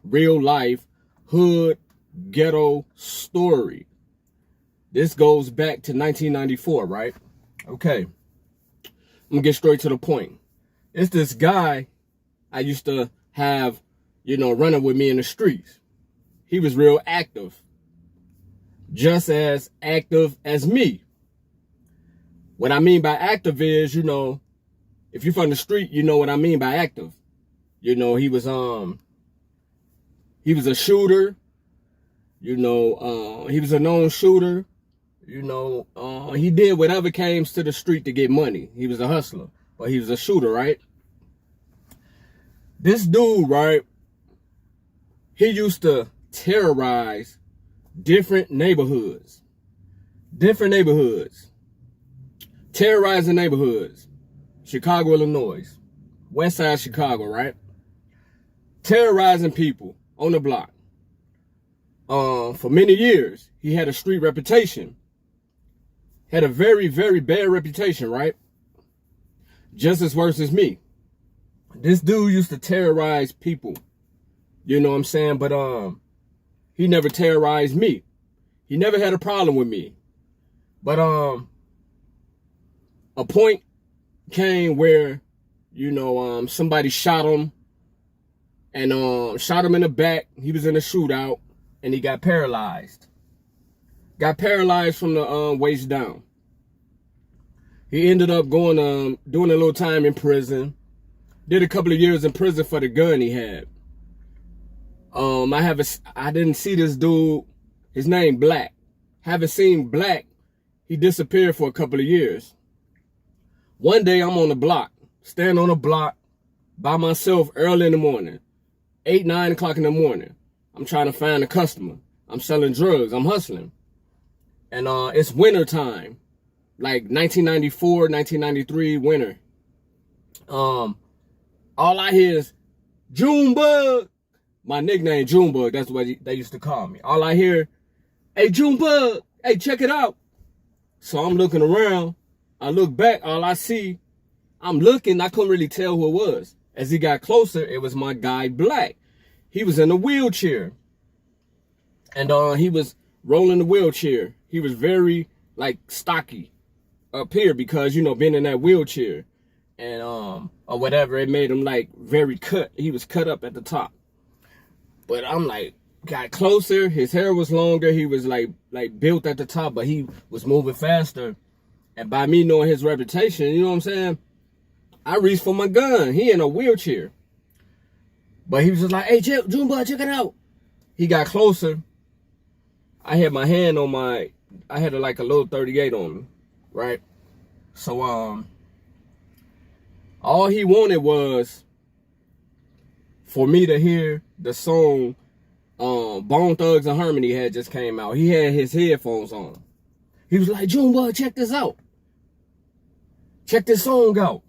real life hood ghetto story. This goes back to 1994, right? Okay. I'm gonna get straight to the point. It's this guy I used to have, running with me in the streets. He was real active. Just as active as me. What I mean by active is, if you're from the street, you know what I mean by active. He was a shooter. He was a known shooter. He did whatever came to the street to get money. He was a hustler, but he was a shooter, right? This dude, right? He used to terrorize different neighborhoods. Terrorizing neighborhoods. Chicago, Illinois. West side Chicago, right? Terrorizing people on the block. For many years, he had a street reputation. Had a very, very bad reputation, right? Just as worse as me. This dude used to terrorize people. You know what I'm saying? But he never terrorized me. He never had a problem with me. But a point came where, somebody shot him and shot him in the back. He was in a shootout and he got paralyzed. Got paralyzed from the waist down. He ended up going doing a little time in prison. Did a couple of years in prison for the gun he had. I didn't see this dude. His name Black. Haven't seen Black. He disappeared for a couple of years. One day I'm on the block, stand on the block by myself early in the morning, 8, 9 o'clock in the morning. I'm trying to find a customer. I'm selling drugs. I'm hustling. And it's winter time, like 1994, 1993 winter. All I hear is Junebug. My nickname Junebug. That's what they used to call me. All I hear, hey Junebug, hey check it out. So I'm looking around. I look back. All I see, I'm looking. I couldn't really tell who it was. As he got closer, it was my guy Black. He was in a wheelchair. And he was rolling the wheelchair. He was very, stocky up here because, being in that wheelchair. And, or whatever, it made him, very cut. He was cut up at the top. But I'm, got closer. His hair was longer. He was, built at the top, but he was moving faster. And by me knowing his reputation, you know what I'm saying? I reached for my gun. He in a wheelchair. But he was just like, hey, Junebug, check it out. He got closer. I had my hand on I had a little 38 on me, right? So, all he wanted was for me to hear the song Bone Thugs and Harmony had just came out. He had his headphones on. He was like, Junebug, check this out. Check this song out.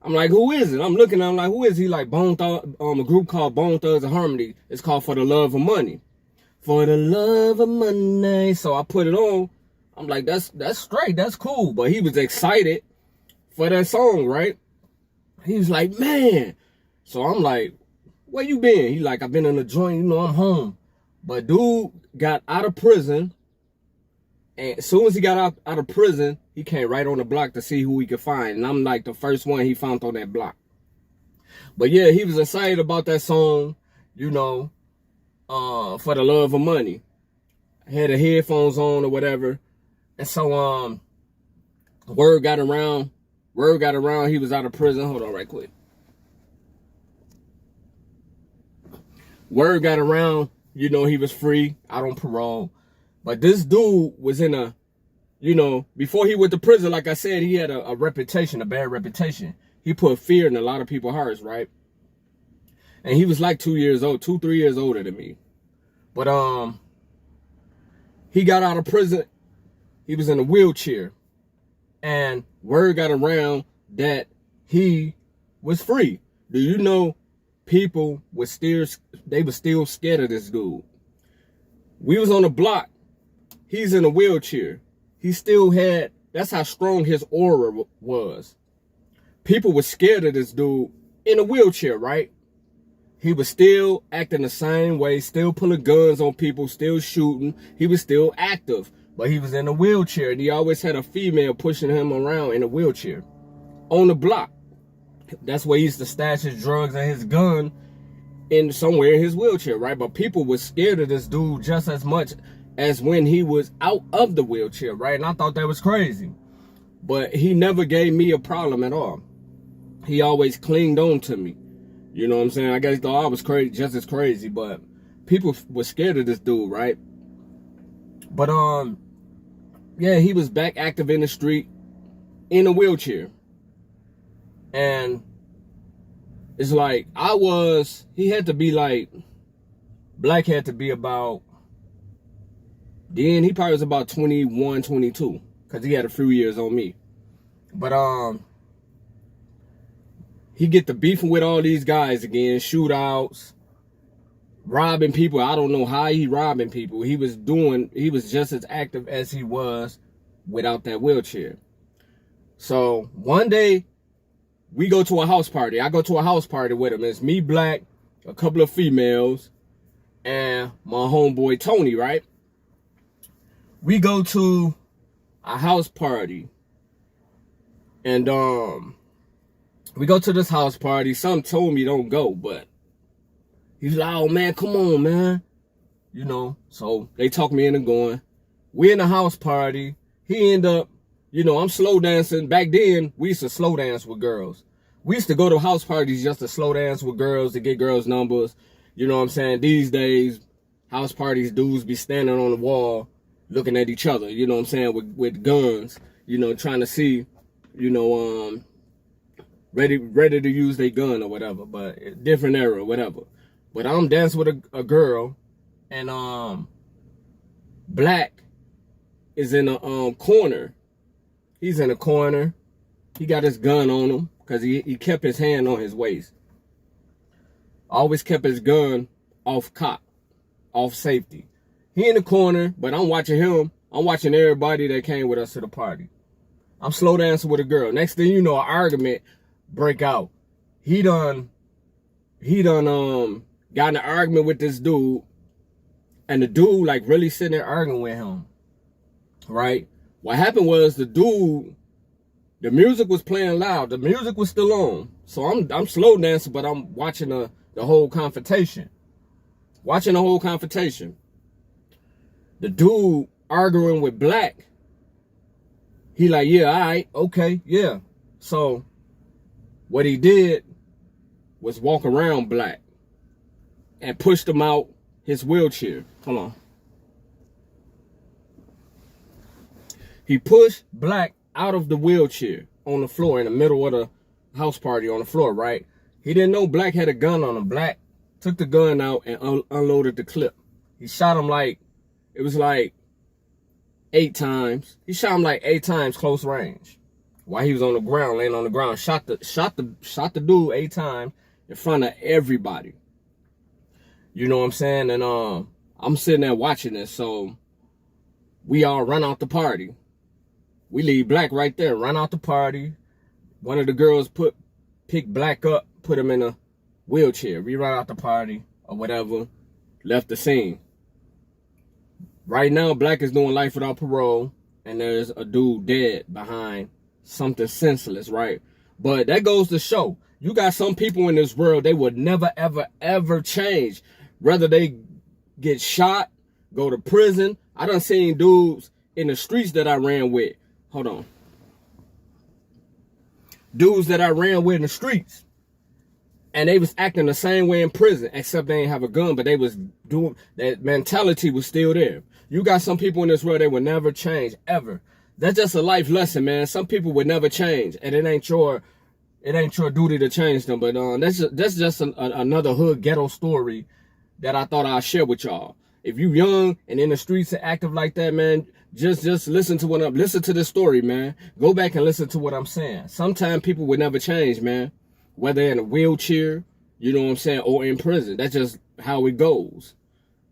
I'm like, who is it? I'm looking, I'm like, who is he? Like, a group called Bone Thugs and Harmony. It's called For the Love of Money. For the love of money. So I put it on. I'm like, that's straight. That's cool. But he was excited for that song, right? He was like, man. So I'm like, where you been? He like, I've been in the joint. I'm home. But dude got out of prison. And as soon as he got out of prison, he came right on the block to see who he could find. And I'm like the first one he found on that block. But yeah, he was excited about that song, For the Love of Money. I had the headphones on or whatever. And so word got around, he was out of prison. Hold on right quick. Word got around, he was free, out on parole. But this dude was in before he went to prison, like I said, he had a reputation, a bad reputation. He put fear in a lot of people's hearts, right? And he was like 2, 3 years older than me. But he got out of prison. He was in a wheelchair. And word got around that he was free. Do you know people were still scared of this dude? We was on the block. He's in a wheelchair. He still had, that's how strong his aura was. People were scared of this dude in a wheelchair, right? he was still acting the same way, still pulling guns on people, still shooting. He was still active, but he was in a wheelchair. And he always had a female pushing him around in a wheelchair on the block. That's where he used to stash his drugs and his gun, in somewhere in his wheelchair, right? But people were scared of this dude just as much as when he was out of the wheelchair, right? And I thought that was crazy. But he never gave me a problem at all. He always clinged on to me. You know what I'm saying? I guess he thought I was crazy, just as crazy, but people were scared of this dude, right? But yeah, he was back active in the street in a wheelchair. And it's like, he had to be like, Black had to be about, then he probably was about 21, 22, because he had a few years on me. But he get to beefing with all these guys again, shootouts, robbing people. I don't know how he robbing people. He was just as active as he was without that wheelchair. So one day, we go to a house party. I go to a house party with him. It's me, Black, a couple of females, and my homeboy Tony, right? We go to a house party. And we go to this house party. Some told me don't go, but he's like, oh man, come on, man. You know, so they talk me into going. We in the house party. He end up, you know, I'm slow dancing. Back then, we used to slow dance with girls. We used to go to house parties just to slow dance with girls, to get girls' numbers. You know what I'm saying? These days, house parties, dudes be standing on the wall looking at each other, you know what I'm saying, with guns, you know, trying to see, you know, ready to use their gun or whatever, but different era or whatever. But I'm dancing with a girl, and Black is in a corner. He's in a corner. He got his gun on him because he kept his hand on his waist. Always kept his gun off cop, off safety. He in the corner, but I'm watching him. I'm watching everybody that came with us to the party. I'm slow dancing with a girl. Next thing you know, an argument break out. He done got in an argument with this dude, and the dude like really sitting there arguing with him. Right? What happened was the music was playing loud. The music was still on. So I'm slow dancing, but I'm watching the whole confrontation. Watching the whole confrontation. The dude arguing with Black. He like, yeah, all right, okay, yeah. So what he did was walk around Black and pushed him out his wheelchair. Hold on. He pushed Black out of the wheelchair on the floor in the middle of the house party on the floor, right? He didn't know Black had a gun on him. Black took the gun out and unloaded the clip. He shot him like, it was like 8 times. He shot him like 8 times close range while he was on the ground, laying on the ground. Shot the dude 8 times in front of everybody. You know what I'm saying? And I'm sitting there watching this, so we all run out the party. We leave Black right there, run out the party. One of the girls picked Black up, put him in a wheelchair. We run out the party or whatever, left the scene. Right now, Black is doing life without parole, and there's a dude dead behind something senseless, right? But that goes to show, you got some people in this world, they would never, ever, ever change. Whether they get shot, go to prison. I done seen dudes in the streets that I ran with. Hold on. Dudes that I ran with in the streets. And they was acting the same way in prison, except they didn't have a gun, but they was doing, that mentality was still there. You got some people in this world, they will never change, ever. That's just a life lesson, man. Some people would never change, and it ain't your duty to change them. But that's just another hood ghetto story that I thought I'd share with y'all. If you young and in the streets and active like that, man, just listen to this story, man. Go back and listen to what I'm saying. Sometimes people would never change, man. Whether in a wheelchair, you know what I'm saying, or in prison. That's just how it goes.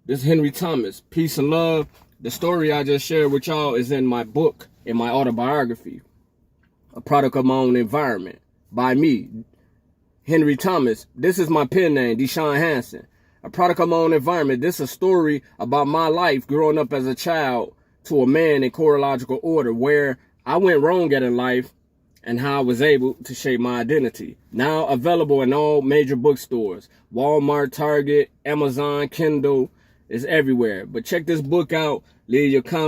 This is Henry Thomas. Peace and love. The story I just shared with y'all is in my book, in my autobiography. A product of my own environment. By me, Henry Thomas. This is my pen name, Deshaun Hanson. A product of my own environment. This is a story about my life growing up as a child to a man in chronological order, where I went wrong at in life and how I was able to shape my identity. Now available in all major bookstores. Walmart, Target, Amazon, Kindle, is everywhere. But check this book out. Leave your comments.